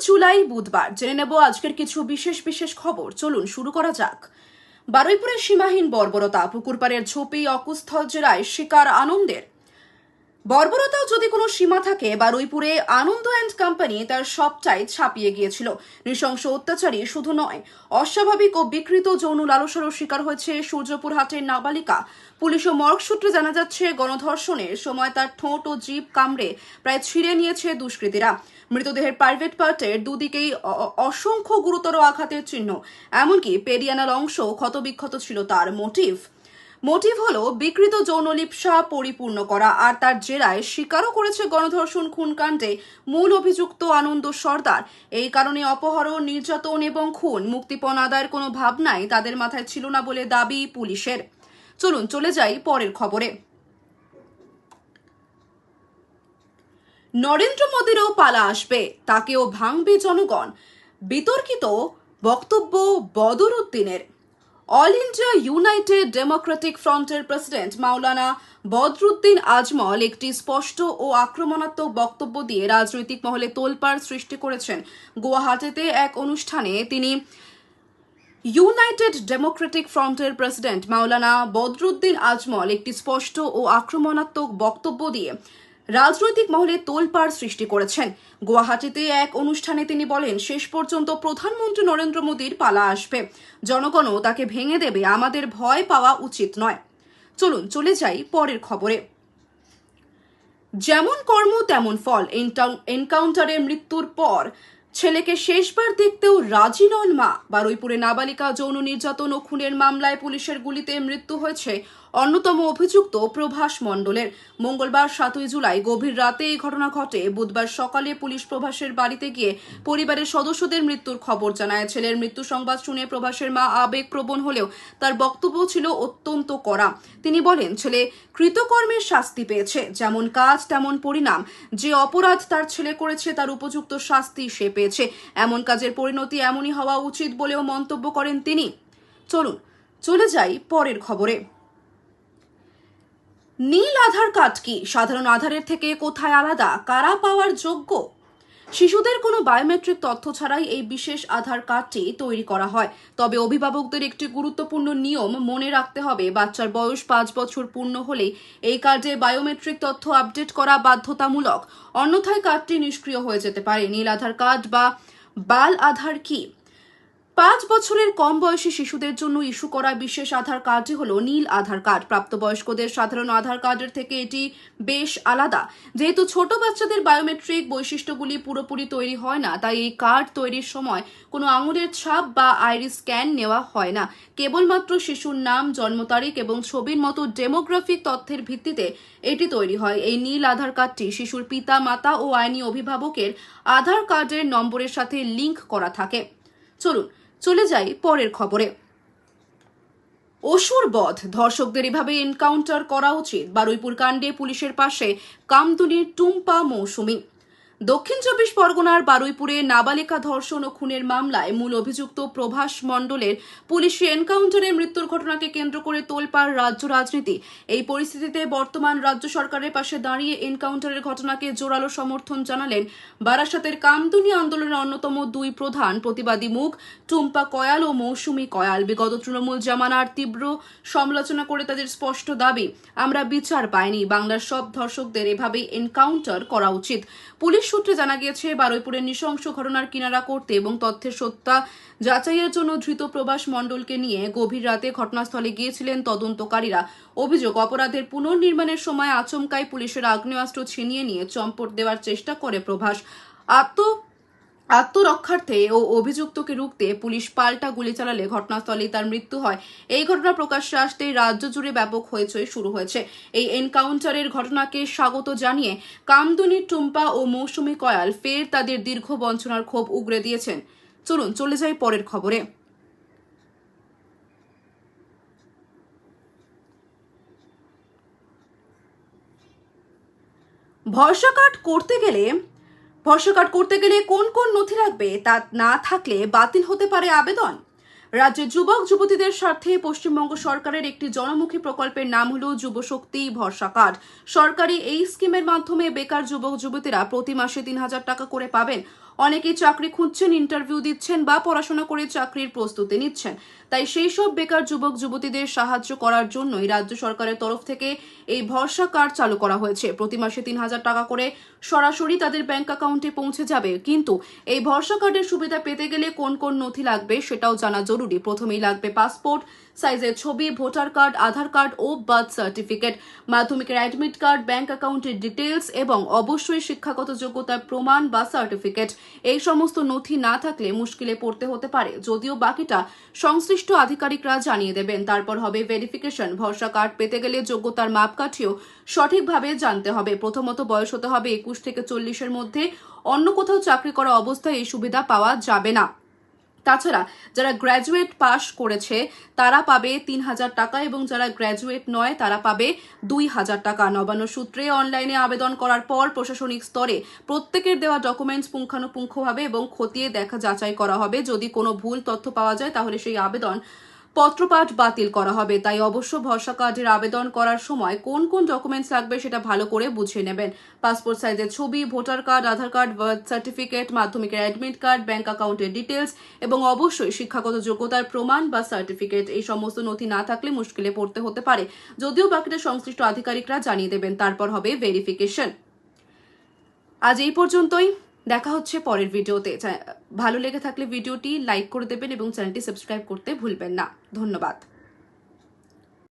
জুলাই বুধবার জেনে নেব আজকের কিছু বিশেষ খবর। চলুন শুরু করা যাক। বারুইপুরের সীমাহীন বর্বরতা, পুকুরপাড়ের ঝোপে অকুস্থল জেরায় শিকার আনন্দের। বর্বরতাও যদি কোনো সীমা থাকে, বারুইপুরে আনন্দ অ্যান্ড কোম্পানি তার সবটাই ছাপিয়ে গিয়েছিল। নৃশংস অত্যাচারী শুধু নয়, অস্বাভাবিক ও বিকৃত যৌন লালসারও শিকার হয়েছে সূর্যপুর হাটের নাবালিকা। পুলিশ ও মর্গ সূত্রে জানা যাচ্ছে, গণধর্ষণের সময় তার ঠোঁট ও জিভ কামড়ে প্রায় ছিঁড়ে নিয়েছে দুষ্কৃতীরা। মৃতদেহের প্রাইভেট পার্টের দুদিকেই অসংখ্য গুরুতর আঘাতের চিহ্ন, এমনকি পেরিয়ানাল অংশ ক্ষতবিক্ষত ছিল। তার মোটিভ হলো বিকৃত যৌনলিপ্সা পরিপূর্ণ করা, আর তার জেরায় স্বীকারও করেছে গণধর্ষণ খুনকাণ্ডে মূল অভিযুক্ত আনন্দ সর্দার। এই কারণে অপহরণ, নির্যাতন এবং খুন মুক্তিপণ আদায়ের কোনো ভাবনাই তাদের মাথায় ছিল না বলে দাবি পুলিশের। চলুন চলে যাই পরের খবরে। নরেন্দ্র মোদীরও পালা আসবে, তাকেও ভাঙবে জনগণ। বিতর্কিত বক্তব্য বদরুদ্দিনের। অল ইন্ডিয়া ইউনাইটেড ডেমোক্রেটিক ফ্রন্টের প্রেসিডেন্ট মাওলানা বদরুদ্দিন আজমল একটি স্পষ্ট ও আক্রমণাত্মক বক্তব্য দিয়ে রাজনৈতিক মহলে তোলপাড় সৃষ্টি করেছেন। গুয়াহাটিতে এক অনুষ্ঠানে তিনি ইউনাইটেড ডেমোক্রেটিক ফ্রন্টের প্রেসিডেন্ট মাওলানা বদরুদ্দিন আজমল একটি স্পষ্ট ও আক্রমণাত্মক বক্তব্য দিয়ে রাজনৈতিক মহলে তোলপাড় সৃষ্টি করেছেন। গুয়াহাটিতে এক অনুষ্ঠানে তিনি বলেন, শেষ পর্যন্ত প্রধানমন্ত্রী নরেন্দ্র মোদীর পালা আসবে, জনগণও তাকে ভেঙে দেবে, আমাদের ভয় পাওয়া উচিত নয়। চলুন চলে যাই পরের খবরে। যেমন কর্ম তেমন ফল, এনকাউন্টারে মৃত্যুর পর ছেলেকে শেষবার দেখতেও রাজি নন মা। বারুইপুরে নাবালিকা যৌন নির্যাতন ও খুনের মামলায় পুলিশের গুলিতে মৃত্যু হয়েছে অন্যতম অভিযুক্ত প্রভাস মণ্ডলের। মঙ্গলবার 7 জুলাই গভীর রাতে এই ঘটনা ঘটে। বুধবার সকালে পুলিশ প্রভাসের বাড়িতে গিয়ে পরিবারের সদস্যদের মৃত্যুর খবর জানায়। ছেলের মৃত্যু সংবাদ শুনে প্রভাসের মা আবেগপ্রবণ হলেও তার বক্তব্য ছিল অত্যন্ত কড়া। তিনি বলেন, ছেলে কৃতকর্মের শাস্তি পেয়েছে, যেমন কাজ তেমন পরিণাম। যে অপরাধ তার ছেলে করেছে তার উপযুক্ত শাস্তি সে পেয়েছে। এমন কাজের পরিণতি এমনই হওয়া উচিত বলেও মন্তব্য করেন তিনি। চলুন চলে যাই পরের খবরে। নীল আধার কার্ড কি? সাধারণ আধারের থেকে কোথায় আলাদা? কারা পাওয়ার যোগ্য? শিশুদের কোনো বায়োমেট্রিক তথ্য ছাড়াই এই বিশেষ আধার কার্ডটি তৈরি করা হয়। তবে অভিভাবকদের একটি গুরুত্বপূর্ণ নিয়ম মনে রাখতে হবে, বাচ্চার বয়স 5 বছর পূর্ণ হলেই এই কার্ডে বায়োমেট্রিক তথ্য আপডেট করা বাধ্যতামূলক, অন্যথায় কার্ডটি নিষ্ক্রিয় হয়ে যেতে পারে। নীল আধার কার্ড বা বাল আধার কি? 5 বছরের কম বয়সী শিশুদের জন্য ইস্যু করা বিশেষ আধার কার্ডটি হলো নীল আধার কার্ড। প্রাপ্তবয়স্কদের সাধারণ আধার কার্ডের থেকে এটি বেশ আলাদা। যেহেতু ছোট বাচ্চাদের বায়োমেট্রিক বৈশিষ্ট্যগুলি পুরোপুরি তৈরি হয় না, তাই এই কার্ড তৈরির সময় কোনো আঙুলের ছাপ বা আইরিস স্ক্যান নেওয়া হয় না। কেবলমাত্র শিশুর নাম, জন্ম তারিখ এবং ছবির মতো ডেমোগ্রাফিক তথ্যের ভিত্তিতে এটি তৈরি হয়। এই নীল আধার কার্ডটি শিশুর পিতা মাতা ও আইনি অভিভাবকের আধার কার্ডের নম্বরের সাথে লিঙ্ক করা থাকে। চলুন চলে যাই পরের খবরে। অসুর বধ, ধর্ষকদের এভাবে এনকাউন্টার করা উচিত। বারুইপুর কাণ্ডে পুলিশের পাশে কামদুনির টুম্পা মৌসুমী। দক্ষিণ 24 পরগনার বারুইপুরে নাবালিকা ধর্ষণ ও খুনের মামলায় মূল অভিযুক্ত প্রভাস মণ্ডলের পুলিশি এনকাউন্টারে মৃত্যুর ঘটনাকে কেন্দ্র করে তোলপাড় রাজ্য রাজনীতি। এই পরিস্থিতিতে বর্তমান রাজ্য সরকারের পাশে দাঁড়িয়ে এনকাউন্টারের ঘটনাকে জোরালো সমর্থন জানালেন বারাসাতের কামদুনি আন্দোলনের অন্যতম 2 প্রধান প্রতিবাদী মুখ টুম্পা কয়াল ও মৌসুমী কয়াল। বিগত তৃণমূল জামানার তীব্র সমালোচনা করে তাদের স্পষ্ট দাবি, আমরা বিচার পাইনি, বাংলার সব ধর্ষকদের এভাবেই এনকাউন্টার করা উচিত। পুলিশ সূত্রে জানা গিয়েছে, বারুইপুরের নৃশংস ঘটনার কিনারা করতে এবং তথ্যের সত্যতা যাচাইয়ের জন্য ধৃত প্রভাস মণ্ডলকে নিয়ে গভীর রাতে ঘটনাস্থলে গিয়েছিলেন তদন্তকারীরা। অভিযোগ, অপরাধের পুনর্নির্মাণের সময় আচমকাই পুলিশের আগ্নেয়াস্ত্র ছিনিয়ে নিয়ে চম্পট দেওয়ার চেষ্টা করে প্রভাস। আত্মরক্ষার্থে ও অভিযুক্তকে রুখতে পুলিশ পাল্টা গুলি চালালে ঘটনাস্থলেই তার মৃত্যু হয়। এই ঘটনা প্রকাশ্যে আসতেই রাজ্য জুড়ে ব্যাপক হইচই শুরু হয়েছে। এই এনকাউন্টারের ঘটনাকে স্বাগত জানিয়ে কামদুনির টুম্পা ও মৌসুমী কয়াল ফের তাদের দীর্ঘ বঞ্চনার ক্ষোভ উগরে দিয়েছেন। চলুন চলে যাই পরের খবরে। ভরসা কার্ড করতে গেলে কোন কোন নথি লাগবে, তা না থাকলে বাতিল হতে পারে আবেদন। রাজ্যের যুবক যুবতীদের স্বার্থে পশ্চিমবঙ্গ সরকারের একটি জনমুখী প্রকল্পের নাম হলো যুবশক্তি ভরসা কার্ড। সরকারি এই স্কিমের মাধ্যমে বেকার যুবক যুবতীরা প্রতি মাসে 3,000 টাকা করে পাবেন। অনেকেই চাকরি খুঁজছেন, ইন্টারভিউ দিচ্ছেন বা পড়াশোনা করে চাকরির প্রস্তুতি নিচ্ছেন। তাই সেই সব বেকার যুবক যুবতীদের সাহায্য করার জন্যই রাজ্য সরকারের তরফ থেকে এই ভরসা কার্ড চালু করা হয়েছে। প্রতি মাসে 3,000 টাকা করে সরাসরি তাদের ব্যাংক অ্যাকাউন্টে পৌঁছে যাবে। কিন্তু এই ভরসা কার্ডের সুবিধা পেতে গেলে কোন কোন নথি লাগবে সেটাও জানা জরুরি। প্রথমেই লাগবে পাসপোর্ট সাইজের ছবি, ভোটার কার্ড, আধার কার্ড ও বার্থ সার্টিফিকেট, মাধ্যমিকের অ্যাডমিট কার্ড, ব্যাংক অ্যাকাউন্টের ডিটেলস এবং অবশ্যই শিক্ষাগত যোগ্যতার প্রমাণ বা সার্টিফিকেট। এই সমস্ত নথি না থাকলে মুশকিলে পড়তে হতে পারে, যদিও বাকিটা সংশ্লিষ্ট আধিকারিকরা জানিয়ে দেবেন। তারপর হবে ভেরিফিকেশন। ভরসা কার্ড পেতে গেলে যোগ্যতার মাপকাঠিও সঠিকভাবে জানতে হবে। প্রথমত বয়স হতে হবে 21 থেকে 40-এর মধ্যে। অন্য কোথাও চাকরি করা অবস্থায় এই সুবিধা পাওয়া যাবে না। তাছাড়া যারা গ্র্যাজুয়েট পাশ করেছে তারা পাবে 3,000 টাকা এবং যারা গ্র্যাজুয়েট নয় তারা পাবে 2,000 টাকা। নবান্ন সূত্রে অনলাইনে আবেদন করার পর প্রশাসনিক স্তরে প্রত্যেকের দেওয়া ডকুমেন্টস পুঙ্খানুপুঙ্খভাবে এবং খতিয়ে দেখা যাচাই করা হবে। যদি কোনো ভুল তথ্য পাওয়া যায় তাহলে সেই আবেদন পত্রপাঠ বাতিল করা হবে। তাই অবশ্য ভরসা কার্ডের আবেদন করার সময় কোন কোন ডকুমেন্টস লাগবে সেটা ভালো করে বুঝে নেবেন। পাসপোর্ট সাইজের ছবি, ভোটার কার্ড, আধার কার্ড, বার্থ সার্টিফিকেট, মাধ্যমিকের অ্যাডমিট কার্ড, ব্যাংক অ্যাকাউন্টের ডিটেলস এবং অবশ্যই শিক্ষাগত যোগ্যতার প্রমাণ বা সার্টিফিকেট। এই সমস্ত নথি না থাকলে মুশকিলে পড়তে হতে পারে, যদিও বাকিটা সংশ্লিষ্ট আধিকারিকরা জানিয়ে দেবেন। তারপর হবে ভেরিফিকেশন। আজ এই পর্যন্তই। দেখা হচ্ছে পরের ভিডিওতে। ভালো লেগে থাকলে ভিডিওটি লাইক করে দেবেন এবং চ্যানেলটি সাবস্ক্রাইব করতে ভুলবেন না। ধন্যবাদ।